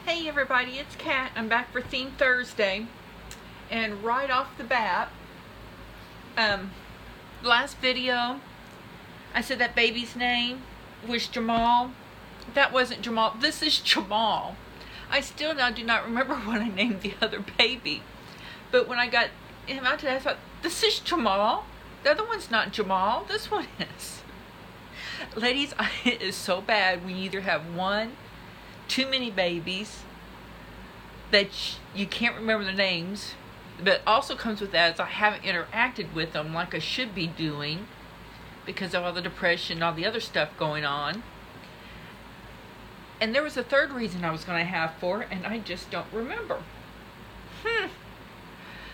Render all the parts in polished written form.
Hey everybody, it's Kat. I'm back for Theme Thursday. And right off the bat, last video, I said that baby's name was Jamal. That wasn't Jamal. This is Jamal. I still now do not remember what I named the other baby. But when I got him out today, I thought, this is Jamal. The other one's not Jamal. This one is. Ladies, it is so bad when you either have one, too many babies that you can't remember their names, but also comes with that is I haven't interacted with them like I should be doing because of all the depression and all the other stuff going on. And there was a third reason I was going to have for it, and I just don't remember.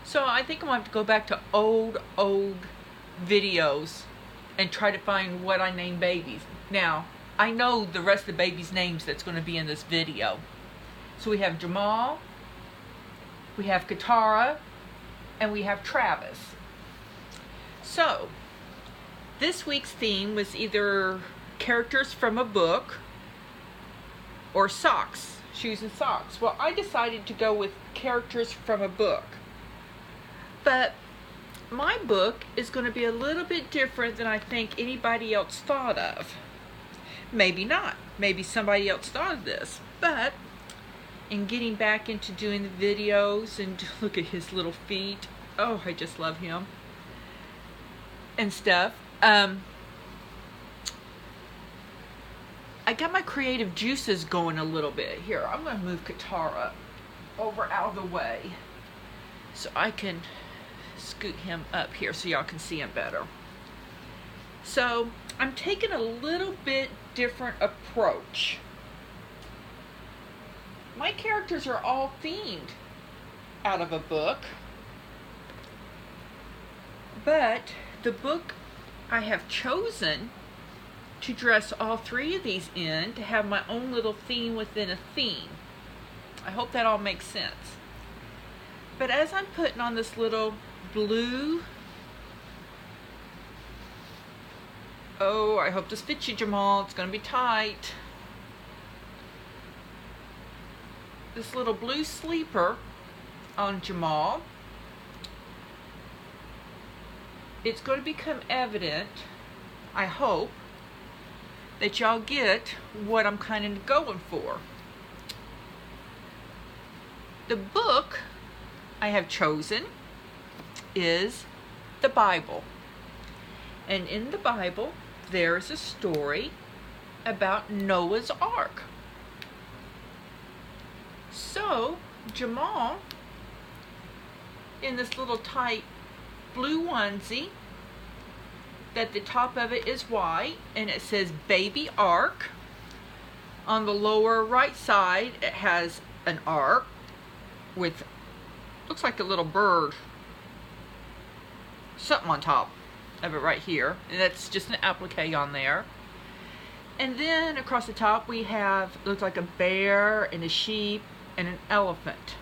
So I think I'm going to have to go back to old videos and try to find what I name babies. Now, I know the rest of the babies' names that's going to be in this video. So we have Jamal, we have KaTara, and we have Travis. So, this week's theme was either characters from a book or socks, shoes and socks. Well, I decided to go with characters from a book. But my book is going to be a little bit different than I think anybody else thought of. Maybe not. Maybe somebody else thought of this. But in getting back into doing the videos and look at his little feet. Oh, I just love him. And stuff. I got my creative juices going a little bit. Here, I'm going to move KaTara over out of the way so I can scoot him up here so y'all can see him better. So I'm taking a little bit different approach. My characters are all themed out of a book, but the book I have chosen to dress all three of these in to have my own little theme within a theme. I hope that all makes sense. But as I'm putting on this little blue, oh, I hope this fits you, Jamal. It's going to be tight. This little blue sleeper on Jamal. It's going to become evident, I hope, that y'all get what I'm kind of going for. The book I have chosen is the Bible. And in the Bible, there's a story about Noah's Ark. So, Jamal, in this little tight blue onesie, that the top of it is white, and it says Baby Ark. On the lower right side, it has an ark with, looks like a little bird, something on top of it right here, and that's just an applique on there. And then across the top we have, looks like a bear and a sheep and an elephant.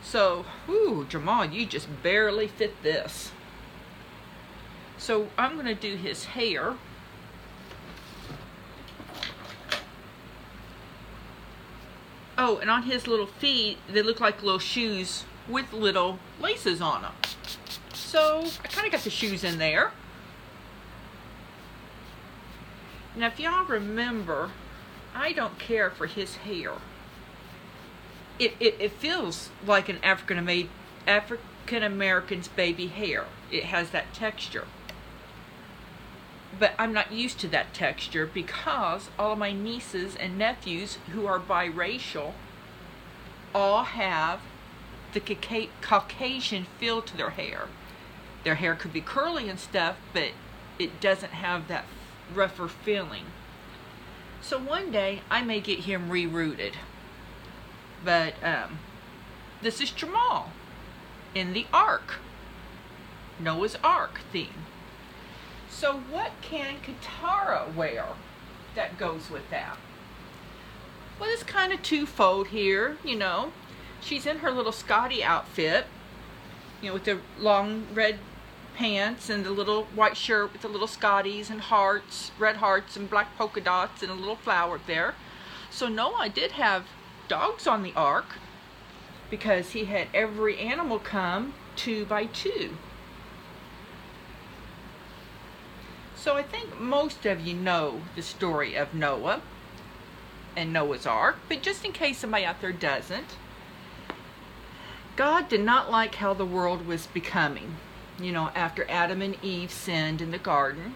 So, whoo, Jamal, you just barely fit this. So I'm going to do his hair. Oh, and on his little feet, they look like little shoes with little laces on them. So I kind of got the shoes in there. Now, if y'all remember, I don't care for his hair. It feels like an African American's baby hair. It has that texture. But I'm not used to that texture because all of my nieces and nephews who are biracial all have the Caucasian feel to their hair. Their hair could be curly and stuff, but it doesn't have that rougher feeling. So one day I may get him rerouted. But this is Jamal in the Ark, Noah's Ark theme. So what can KaTara wear that goes with that? Well, it's kind of twofold here, you know. She's in her little Scotty outfit, you know, with the long red pants and the little white shirt with the little Scotties and hearts, red hearts and black polka dots and a little flower there. So no, I did have dogs on the ark because he had every animal come 2 by 2. So I think most of you know the story of Noah and Noah's Ark, but just in case somebody out there doesn't, God did not like how the world was becoming, after Adam and Eve sinned in the garden.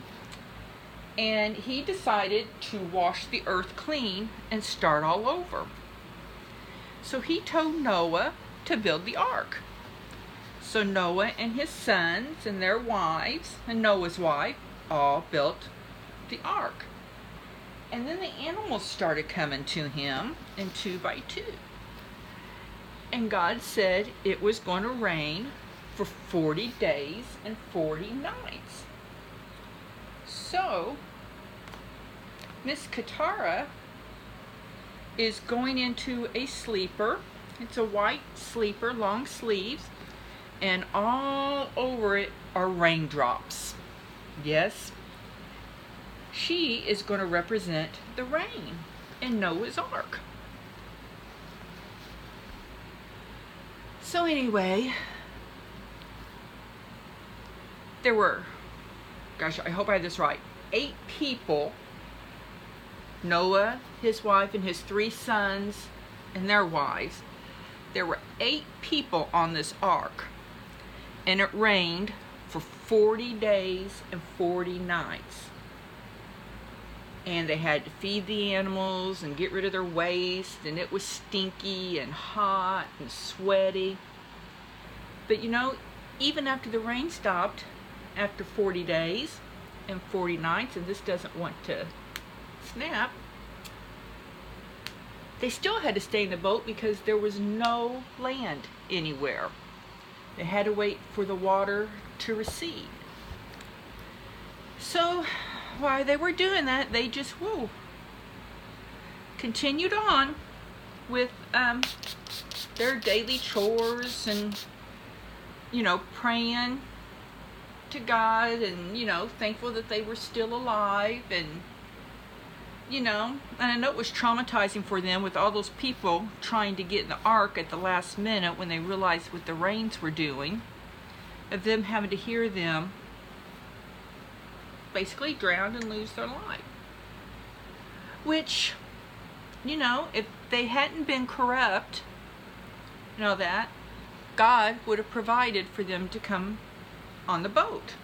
And he decided to wash the earth clean and start all over. So he told Noah to build the ark. So Noah and his sons and their wives and Noah's wife all built the ark. And then the animals started coming to him in 2 by 2. And God said it was going to rain for 40 days and 40 nights. So, Miss KaTara is going into a sleeper. It's a white sleeper, long sleeves, and all over it are raindrops. Yes, she is going to represent the rain in Noah's Ark. So anyway, there were, gosh, I hope I had this right, 8 people. Noah, his wife, and his 3 sons and their wives. There were 8 people on this ark, and it rained for 40 days and 40 nights. And they had to feed the animals and get rid of their waste, and it was stinky and hot and sweaty. But even after the rain stopped, after 40 days and 40 nights, and this doesn't want to snap, they still had to stay in the boat because there was no land anywhere. They had to wait for the water to recede. So while they were doing that, they just continued on with their daily chores and praying to God and thankful that they were still alive, and and I know it was traumatizing for them with all those people trying to get in the ark at the last minute when they realized what the rains were doing, of them having to hear them basically drown and lose their life. Which, if they hadn't been corrupt, that God would have provided for them to come on the boat.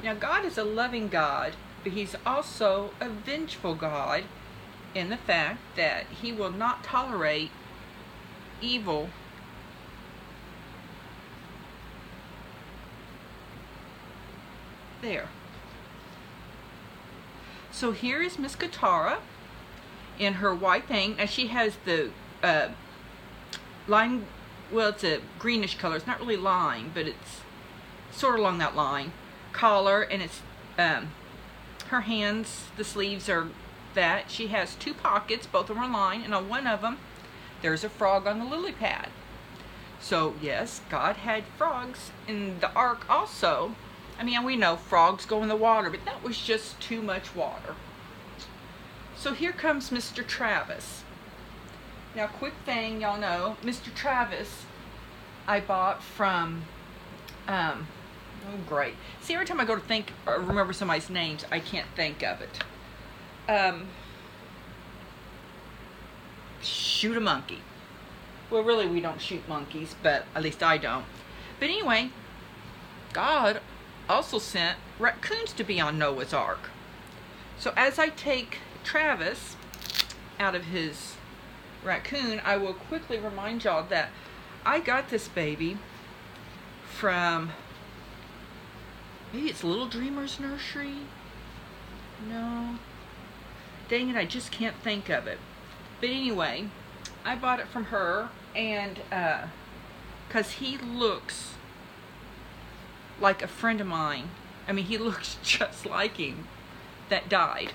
Now, God is a loving God, but He's also a vengeful God in the fact that He will not tolerate evil there. So here is Miss KaTara in her white thing. Now she has the lime, well, it's a greenish color. It's not really lime, but it's sort of along that line. Collar, and it's her hands, the sleeves are that. She has 2 pockets, both of them are lined, and on one of them there's a frog on the lily pad. So yes, God had frogs in the ark also. I mean, we know frogs go in the water, but that was just too much water. So here comes Mr. Travis. Now, quick thing, y'all know, Mr. Travis I bought from oh great. See, every time I go to think or remember somebody's names, I can't think of it. Shoot a monkey. Well, really, we don't shoot monkeys, but at least I don't. But anyway, God also sent raccoons to be on Noah's Ark. So as I take Travis out of his raccoon, I will quickly remind y'all that I got this baby from, maybe it's Little Dreamer's Nursery? No. Dang it, I just can't think of it. But anyway, I bought it from her, and because he looks like a friend of mine. I mean, he looks just like him that died.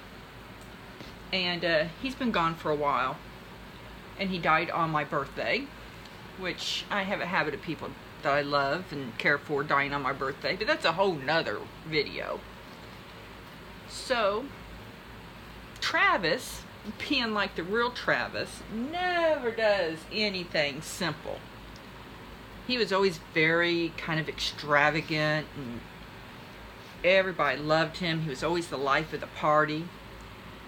And he's been gone for a while. And he died on my birthday, which I have a habit of people that I love and care for dying on my birthday, but that's a whole nother video. So Travis being like the real Travis, never does anything simple. He was always very kind of extravagant, and everybody loved him. He was always the life of the party.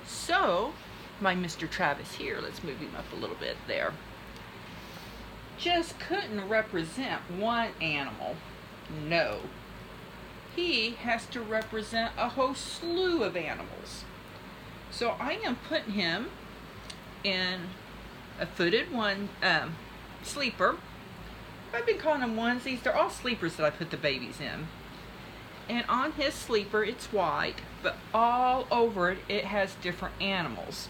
So, my Mr. Travis here, let's move him up a little bit there, just couldn't represent one animal. No. He has to represent a whole slew of animals. So I am putting him in a footed one sleeper. I've been calling them onesies. They're all sleepers that I put the babies in. And on his sleeper, it's white, but all over it, it has different animals,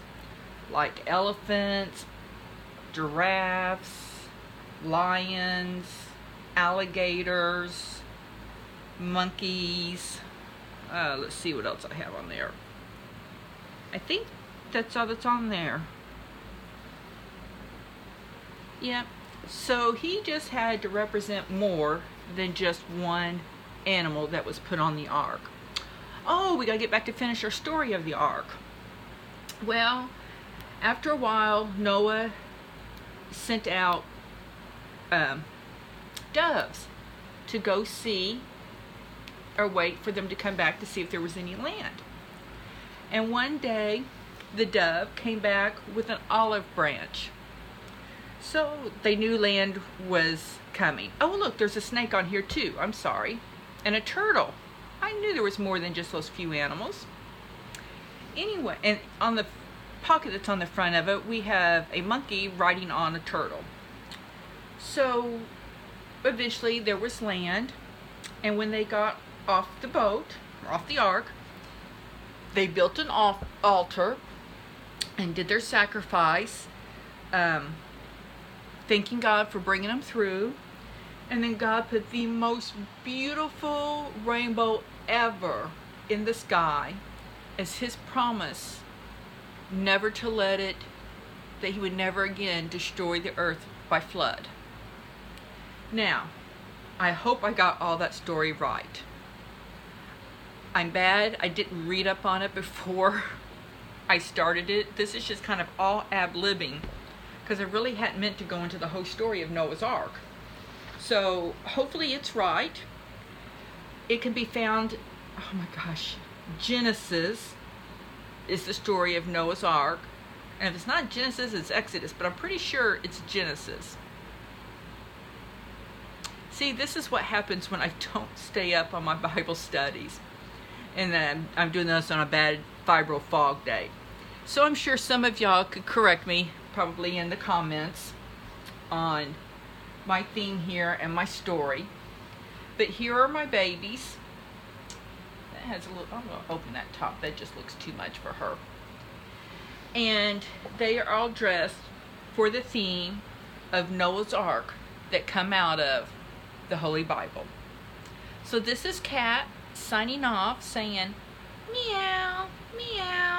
like elephants, giraffes, lions, alligators, monkeys. Let's see what else I have on there. I think that's all that's on there. Yeah. So he just had to represent more than just one animal that was put on the ark. Oh, we gotta get back to finish our story of the ark. Well, after a while, Noah sent out doves to go see or wait for them to come back to see if there was any land. And one day, the dove came back with an olive branch. So they knew land was coming. Oh, look, there's a snake on here too. I'm sorry. And a turtle. I knew there was more than just those few animals. Anyway, and on the pocket that's on the front of it, we have a monkey riding on a turtle. So eventually there was land, and when they got off the boat, or off the ark, they built an altar and did their sacrifice, thanking God for bringing them through. And then God put the most beautiful rainbow ever in the sky as his promise never to let it, that he would never again destroy the earth by flood. Now, I hope I got all that story right. I'm bad I didn't read up on it before I started it. This is just kind of all ad-libbing, because I really hadn't meant to go into the whole story of Noah's Ark. So hopefully it's right. It can be found, oh my gosh, Genesis is the story of Noah's Ark. And if it's not Genesis, it's Exodus, but I'm pretty sure it's Genesis. See, this is what happens when I don't stay up on my Bible studies. And then I'm doing this on a bad fibro fog day. So I'm sure some of y'all could correct me, probably in the comments, on my theme here and my story. But here are my babies. That has a little, I'm going to open that top. That just looks too much for her. And they are all dressed for the theme of Noah's Ark that come out of the Holy Bible. So this is Kat signing off, saying meow, meow.